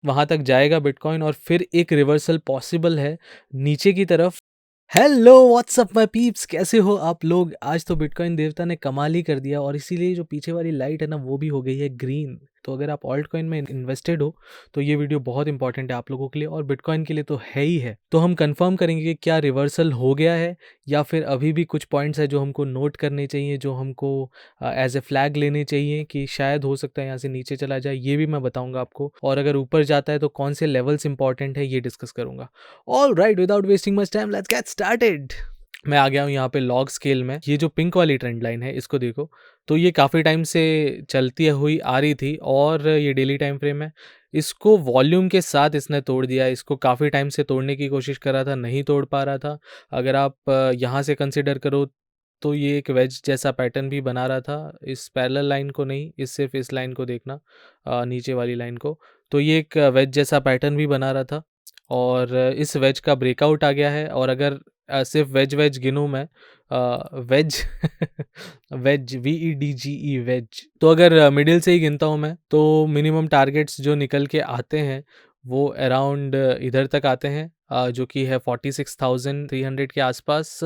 वहाँ तक जाएगा बिटकॉइन और फिर एक रिवर्सल पॉसिबल है नीचे की तरफ। हेलो व्हाट्सअप माय पीप्स, कैसे हो आप लोग? आज तो बिटकॉइन देवता ने कमाल ही कर दिया और इसीलिए जो पीछे वाली लाइट है ना वो भी हो गई है ग्रीन। तो अगर आप ऑल्ट कॉइन में इन्वेस्टेड हो तो ये वीडियो बहुत इंपॉर्टेंट है आप लोगों के लिए, और बिटकॉइन के लिए तो है ही है। तो हम कंफर्म करेंगे कि क्या रिवर्सल हो गया है या फिर अभी भी कुछ पॉइंट्स है जो हमको नोट करने चाहिए, जो हमको एज ए फ्लैग लेने चाहिए कि शायद हो सकता है यहाँ से नीचे चला जाए, ये भी मैं बताऊंगा आपको। और अगर ऊपर जाता है तो कौन से लेवल्स इंपॉर्टेंट है ये डिस्कस करूंगा। All right, without wasting much time, let's get started. मैं आ गया हूँ यहाँ पे लॉग स्केल में। ये जो पिंक वाली ट्रेंड लाइन है इसको देखो, तो ये काफ़ी टाइम से चलती हुई आ रही थी और ये डेली टाइम फ्रेम है। इसको वॉल्यूम के साथ इसने तोड़ दिया। इसको काफ़ी टाइम से तोड़ने की कोशिश कर रहा था, नहीं तोड़ पा रहा था। अगर आप यहाँ से कंसिडर करो तो ये एक वेज जैसा पैटर्न भी बना रहा था। इस पैरेलल लाइन को नहीं, सिर्फ इस लाइन को देखना, नीचे वाली लाइन को। तो ये एक वेज जैसा पैटर्न भी बना रहा था और इस वेज का ब्रेकआउट आ गया है। और अगर सिर्फ वेज वेज गिनूँ मैं, वेज वेज VEDGE वेज, तो अगर मिडिल से ही गिनता हूँ मैं तो मिनिमम टारगेट्स जो निकल के आते हैं वो अराउंड इधर तक आते हैं, जो कि है 46,300 के आसपास,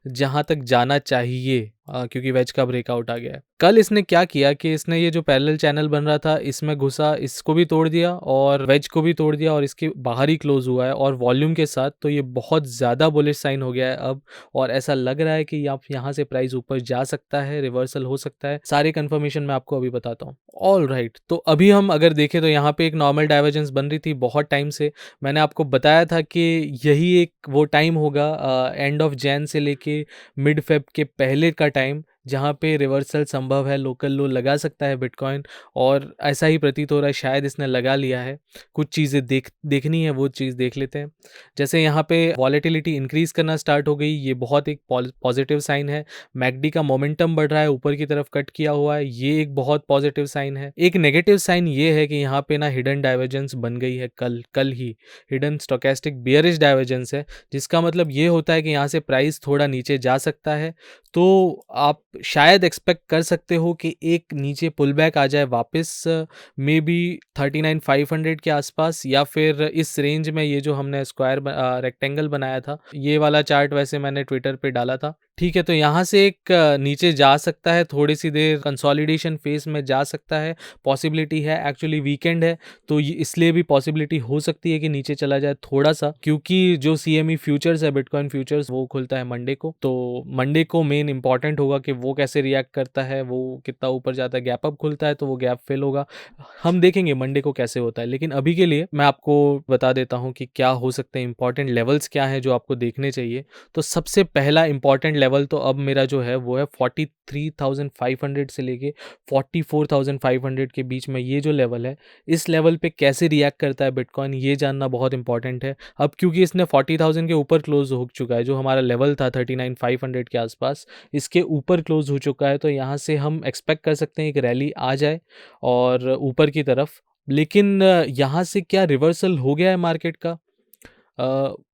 जहाँ तक जाना चाहिए, क्योंकि वेज का ब्रेकआउट आ गया है। कल इसने क्या किया कि इसने ये जो पैरेलल चैनल बन रहा था इसमें घुसा, इसको भी तोड़ दिया और वेज को भी तोड़ दिया और इसके बाहर ही क्लोज हुआ है और वॉल्यूम के साथ। तो ये बहुत ज़्यादा बुलिश साइन हो गया है अब, और ऐसा लग रहा है कि आप यहाँ से प्राइस ऊपर जा सकता है, रिवर्सल हो सकता है। सारे कंफर्मेशन मैं आपको अभी बताता हूँ। ऑल राइट, तो अभी हम अगर देखें तो यहाँ पे एक नॉर्मल डाइवर्जेंस बन रही थी बहुत टाइम से। मैंने आपको बताया था कि यही एक वो टाइम होगा, एंड ऑफ जैन से लेके मिड फेब के पहले का टाइम, जहाँ पे रिवर्सल संभव है, लोकल लो लगा सकता है बिटकॉइन। और ऐसा ही प्रतीत हो रहा है, शायद इसने लगा लिया है। कुछ चीज़ें देखनी है, वो चीज़ देख लेते हैं। जैसे यहाँ पे वॉलेटिलिटी इंक्रीज करना स्टार्ट हो गई, ये बहुत एक पॉजिटिव साइन है। मैकडी का मोमेंटम बढ़ रहा है, ऊपर की तरफ कट किया हुआ है, ये एक बहुत पॉजिटिव साइन है। एक नेगेटिव साइन ये है कि यहाँ पे ना हिडन डाइवर्जेंस बन गई है कल ही। हिडन स्टोकेस्टिक बियरिश डाइवर्जेंस है, जिसका मतलब ये होता है कि यहाँ से प्राइस थोड़ा नीचे जा सकता है। तो आप शायद एक्सपेक्ट कर सकते हो कि एक नीचे पुल बैक आ जाए वापस, मे बी 39,500 के आसपास, या फिर इस रेंज में। ये जो हमने स्क्वायर रेक्टेंगल बनाया था, ये वाला चार्ट वैसे मैंने ट्विटर पे डाला था, ठीक है। तो यहाँ से एक नीचे जा सकता है, थोड़ी सी देर कंसोलिडेशन फेज में जा सकता है, पॉसिबिलिटी है। एक्चुअली वीकेंड है तो इसलिए भी पॉसिबिलिटी हो सकती है कि नीचे चला जाए थोड़ा सा, क्योंकि जो CME फ्यूचर्स है, बिटकॉइन फ्यूचर्स, वो खुलता है मंडे को। तो मंडे को मेन इंपॉर्टेंट होगा कि वो कैसे रिएक्ट करता है, वो कितना ऊपर जाता है। गैप अप खुलता है तो वो गैप फिल होगा, हम देखेंगे मंडे को कैसे होता है। लेकिन अभी के लिए मैं आपको बता देता हूँ कि क्या हो सकते हैं, इंपॉर्टेंट लेवल्स क्या हैं जो आपको देखने चाहिए। तो सबसे पहला इंपॉर्टेंट लेवल तो अब मेरा जो है वो है 43,500 से लेके 44,500 के बीच में। ये जो लेवल है, इस लेवल पे कैसे रिएक्ट करता है बिटकॉइन, ये जानना बहुत इंपॉर्टेंट है। अब क्योंकि इसने 40,000 के ऊपर क्लोज हो चुका है, जो हमारा लेवल था 39,500 के आसपास, इसके ऊपर क्लोज हो चुका है। तो यहाँ से हम एक्सपेक्ट कर सकते हैं एक रैली आ जाए और ऊपर की तरफ। लेकिन यहाँ से क्या रिवर्सल हो गया है मार्केट का?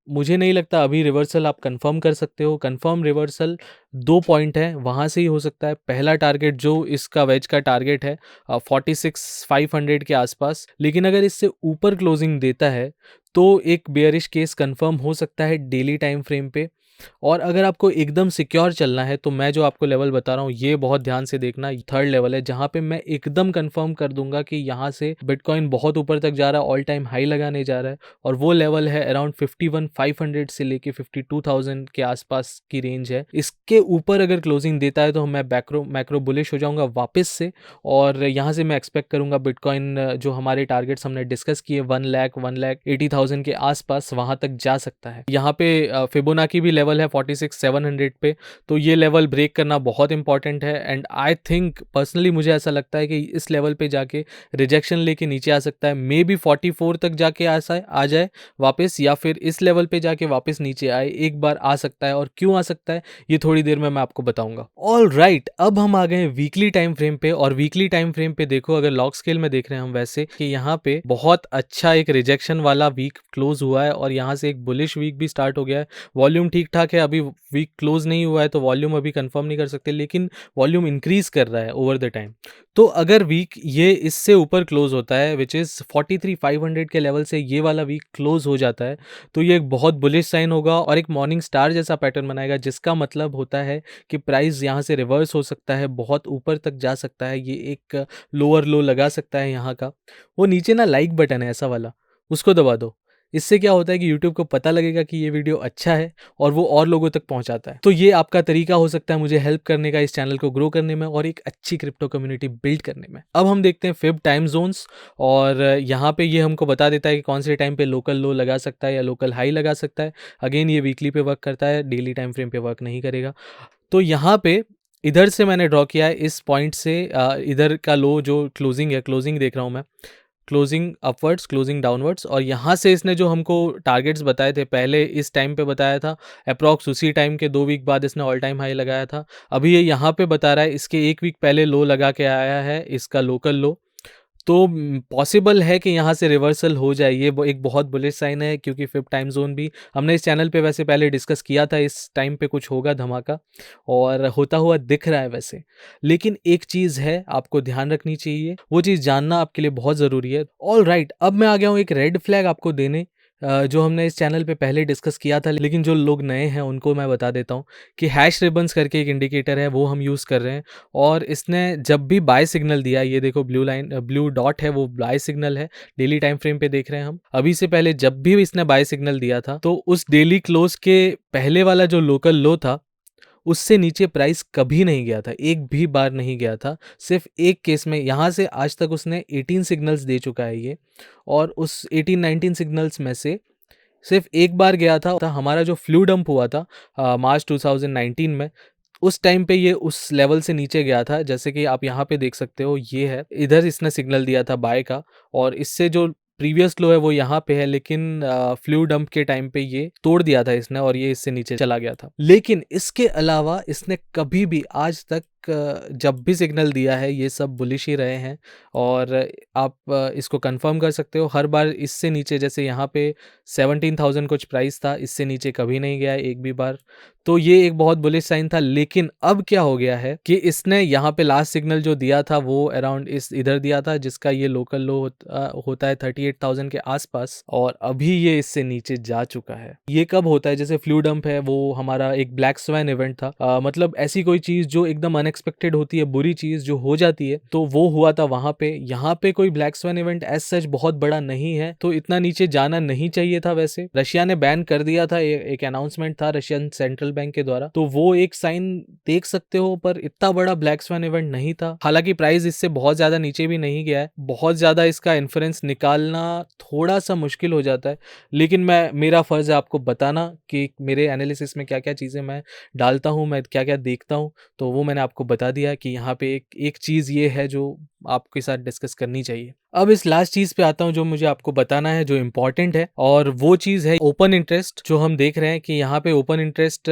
मुझे नहीं लगता अभी रिवर्सल आप कंफर्म कर सकते हो। कंफर्म रिवर्सल 2 पॉइंट है, वहाँ से ही हो सकता है। पहला टारगेट जो इसका वेज का टारगेट है 46,500 के आसपास, लेकिन अगर इससे ऊपर क्लोजिंग देता है तो एक बेयरिश केस कंफर्म हो सकता है डेली टाइम फ्रेम पे। और अगर आपको एकदम सिक्योर चलना है तो मैं जो आपको लेवल बता रहा हूँ ये बहुत ध्यान से देखना। थर्ड लेवल है जहाँ पे मैं एकदम कंफर्म कर दूंगा कि यहाँ से बिटकॉइन बहुत ऊपर तक जा रहा है, ऑल टाइम हाई लगाने जा रहा है। और वो लेवल है अराउंड 51,500 से लेके 52,000 के आसपास की रेंज है। इसके ऊपर अगर क्लोजिंग देता है तो मैं मैक्रो बुलिश हो जाऊंगा वापस से, और यहाँ से मैं एक्सपेक्ट करूंगा बिटकॉइन जो हमारे टारगेट्स हमने डिस्कस किए 1,80,000 के आसपास, वहां तक जा सकता है। यहाँ पे फिबोनाकी भी लेवल है 46,700 पे, तो ये लेवल ब्रेक करना बहुत इंपॉर्टेंट है। एंड आई थिंक पर्सनली मुझे ऐसा लगता है कि इस लेवल पे जाके रिजेक्शन लेके नीचे आ सकता है। मे बी 44 तक जाके आ जाए वापस, या फिर इस लेवल पे जाके वापस नीचे आए, एक बार आ सकता है। और क्यों आ सकता है ये थोड़ी देर में मैं आपको बताऊंगा। ऑल राइट, अब हम आ गए वीकली टाइम फ्रेम पे। और वीकली टाइम फ्रेम पे देखो, अगर लॉग स्केल में देख रहे हैं हम वैसे, कि यहाँ पे बहुत अच्छा एक रिजेक्शन वाला वीक क्लोज हुआ है और यहाँ से एक बुलिश वीक भी स्टार्ट हो गया है। वॉल्यूम ठीक ठाक ठीक-ठाक है, अभी वीक क्लोज़ नहीं हुआ है तो वॉल्यूम अभी कंफर्म नहीं कर सकते, लेकिन वॉल्यूम इंक्रीज़ कर रहा है ओवर द टाइम। तो अगर वीक ये इससे ऊपर क्लोज़ होता है व्हिच इज़ 43,500 के लेवल से ये वाला वीक क्लोज़ हो जाता है, तो ये एक बहुत बुलिश साइन होगा और एक मॉर्निंग स्टार जैसा पैटर्न बनाएगा, जिसका मतलब होता है कि प्राइस यहाँ से रिवर्स हो सकता है, बहुत ऊपर तक जा सकता है, ये एक लोअर लो लगा सकता है यहाँ का। वो नीचे ना लाइक बटन है ऐसा वाला, उसको दबा दो। इससे क्या होता है कि यूट्यूब को पता लगेगा कि ये वीडियो अच्छा है और वो और लोगों तक पहुंचाता है। तो ये आपका तरीका हो सकता है मुझे हेल्प करने का, इस चैनल को ग्रो करने में और एक अच्छी क्रिप्टो कम्युनिटी बिल्ड करने में। अब हम देखते हैं फिब टाइम जोन्स, और यहाँ पे ये हमको बता देता है कि कौन से टाइम पे लोकल लो लगा सकता है या लोकल हाई लगा सकता है। अगेन ये वीकली पे वर्क करता है, डेली टाइम फ्रेम पे वर्क नहीं करेगा। तो यहाँ पे इधर से मैंने ड्रॉ किया है इस पॉइंट से, इधर का लो जो क्लोजिंग है, क्लोजिंग देख रहा हूँ मैं, क्लोजिंग अपवर्ड्स, क्लोजिंग डाउनवर्ड्स, और यहाँ से इसने जो हमको टारगेट्स बताए थे, पहले इस टाइम पे बताया था, अप्रॉक्स उसी टाइम के 2 वीक बाद इसने ऑल टाइम हाई लगाया था। अभी ये यहाँ पे बता रहा है इसके 1 वीक पहले लो लगा के आया है, इसका लोकल लो। तो पॉसिबल है कि यहाँ से रिवर्सल हो जाए, ये एक बहुत बुलिश साइन है, क्योंकि फिब टाइम जोन भी हमने इस चैनल पे वैसे पहले डिस्कस किया था, इस टाइम पे कुछ होगा धमाका और होता हुआ दिख रहा है वैसे। लेकिन एक चीज़ है आपको ध्यान रखनी चाहिए, वो चीज़ जानना आपके लिए बहुत ज़रूरी है। ऑल राइट, अब मैं आ गया हूँ एक रेड फ्लैग आपको देने, जो हमने इस चैनल पे पहले डिस्कस किया था, लेकिन जो लोग नए हैं उनको मैं बता देता हूँ कि हैश रिबन्स करके एक इंडिकेटर है, वो हम यूज़ कर रहे हैं। और इसने जब भी बाय सिग्नल दिया, ये देखो ब्लू लाइन, ब्लू डॉट है, वो बाय सिग्नल है, डेली टाइम फ्रेम पे देख रहे हैं हम। अभी से पहले जब भी इसने बाय सिग्नल दिया था, तो उस डेली क्लोज के पहले वाला जो लोकल लो था, उससे नीचे प्राइस कभी नहीं गया था, एक भी बार नहीं गया था। सिर्फ एक केस में, यहाँ से आज तक उसने 18 सिग्नल्स दे चुका है ये, और उस 18-19 सिग्नल्स में से सिर्फ एक बार गया था, हमारा जो फ्लू डंप हुआ था मार्च 2019 में। उस टाइम पे ये उस लेवल से नीचे गया था, जैसे कि आप यहाँ पे देख सकते हो, ये है, इधर इसने सिग्नल दिया था बाय का, और इससे जो प्रीवियस लो है वो यहाँ पे है, लेकिन फ्लू डंप के टाइम पे ये तोड़ दिया था इसने और ये इससे नीचे चला गया था। लेकिन इसके अलावा इसने कभी भी आज तक जब भी सिग्नल दिया है, ये सब बुलिश ही रहे हैं, और आप इसको कंफर्म कर सकते हो। हर बार इससे नीचे, जैसे यहाँ पे 17,000 कुछ प्राइस था, इससे नीचे कभी नहीं गया है एक भी बार। तो ये एक बहुत बुलिश साइन था। लेकिन अब क्या हो गया है कि इसने यहाँ पे लास्ट सिग्नल जो दिया था वो अराउंड इस इधर दिया था, जिसका ये लोकल लो होता है 38,000 के आसपास, और अभी ये इससे नीचे जा चुका है। ये कब होता है, जैसे फ्लू डंप है, वो हमारा एक ब्लैक स्वैन इवेंट था, मतलब ऐसी कोई चीज जो एकदम अनएक्सपेक्टेड होती है, बुरी चीज जो हो जाती है, तो वो हुआ था वहां पे। यहाँ पे कोई black swan event as such बहुत बड़ा नहीं है, तो इतना नीचे जाना नहीं चाहिए था। वैसे रशिया ने बैन कर दिया था, एक अनाउंसमेंट था रशियन सेंट्रल बैंक के द्वारा, तो वो एक साइन देख सकते हो, पर इतना बड़ा ब्लैक स्वैन इवेंट नहीं था। हालांकि प्राइस इससे बहुत ज्यादा नीचे भी नहीं गया है, बहुत ज्यादा इसका इन्फ्रेंस निकालना थोड़ा सा मुश्किल हो जाता है, लेकिन मेरा फर्ज है आपको बताना कि मेरे एनालिसिस में क्या क्या चीजें मैं डालता हूँ, मैं क्या क्या देखता हूँ, तो वो मैंने आपको बता दिया कि यहाँ पे एक चीज ये है जो आपके साथ डिस्कस करनी चाहिए। अब इस लास्ट चीज पे आता हूँ जो मुझे आपको बताना है, जो इम्पोर्टेंट है, और वो चीज है ओपन इंटरेस्ट। जो हम देख रहे हैं कि यहाँ पे ओपन इंटरेस्ट,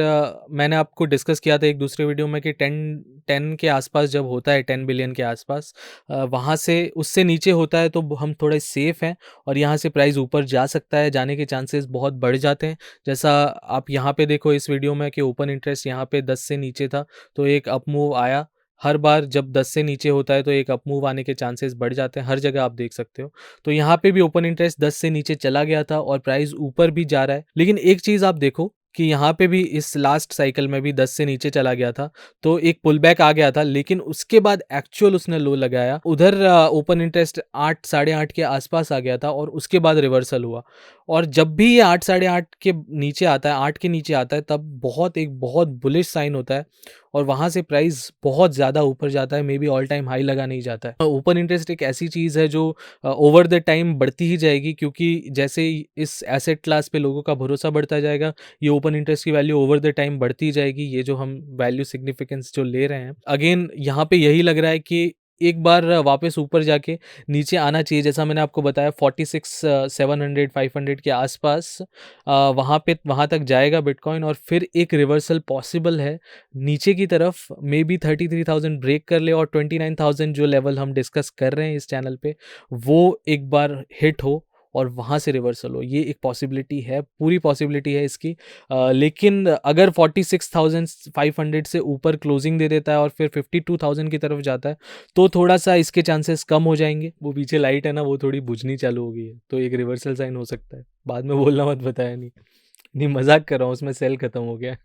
मैंने आपको डिस्कस किया था एक दूसरे वीडियो में कि 10 के आसपास जब होता है, 10 बिलियन के आसपास, वहाँ से उससे नीचे होता है तो हम थोड़े सेफ हैं, और यहाँ से प्राइस ऊपर जा सकता है, जाने के चांसेस बहुत बढ़ जाते हैं। जैसा आप यहाँ पे देखो इस वीडियो में कि ओपन इंटरेस्ट यहाँ पे 10 से नीचे था, तो एक अप मूव आया। हर बार जब 10 से नीचे होता है तो एक अप मूव आने के चांसेस बढ़ जाते हैं, हर जगह आप देख सकते हो। तो यहाँ पे भी ओपन इंटरेस्ट 10 से नीचे चला गया था और प्राइस ऊपर भी जा रहा है। लेकिन एक चीज़ आप देखो कि यहाँ पे भी इस लास्ट साइकिल में भी 10 से नीचे चला गया था, तो एक पुल बैक आ गया था, लेकिन उसके बाद एक्चुअल उसने लो लगाया, उधर ओपन इंटरेस्ट 8 साढ़े 8 के आसपास आ गया था, और उसके बाद रिवर्सल हुआ। और जब भी ये 8 साढ़े 8 के नीचे आता है, 8 के नीचे आता है, तब एक बहुत बुलिश साइन होता है, और वहाँ से प्राइस बहुत ज़्यादा ऊपर जाता है, may be all time high लगा नहीं जाता है। ओपन इंटरेस्ट एक ऐसी चीज़ है जो ओवर द टाइम बढ़ती ही जाएगी, क्योंकि जैसे ही इस एसेट क्लास पे लोगों का भरोसा बढ़ता जाएगा, ये ओपन इंटरेस्ट की वैल्यू ओवर द टाइम बढ़ती जाएगी। ये जो हम वैल्यू सिग्निफिकेंस जो ले रहे हैं, अगेन यहाँ पे यही लग रहा है कि एक बार वापस ऊपर जाके नीचे आना चाहिए, जैसा मैंने आपको बताया 46 700 500 के आसपास, वहाँ तक जाएगा बिटकॉइन, और फिर एक रिवर्सल पॉसिबल है नीचे की तरफ, मे बी 33,000 ब्रेक कर ले, और 29,000 जो लेवल हम डिस्कस कर रहे हैं इस चैनल पे, वो एक बार हिट हो, और वहाँ से रिवर्सल हो, ये एक पॉसिबिलिटी है, पूरी पॉसिबिलिटी है इसकी। लेकिन अगर 46,500 से ऊपर क्लोजिंग दे देता है और फिर 52,000 की तरफ जाता है, तो थोड़ा-सा इसके चांसेस कम हो जाएँगे। वो पीछे लाइट है ना, वो थोड़ी बुझनी चालू हो गई है, तो एक रिवर्सल साइन हो सकता है। बाद में बोलना मत बताया नहीं। नहीं, मज़ाक कर रहा हूँ, उसमें सेल खत्म हो गया है।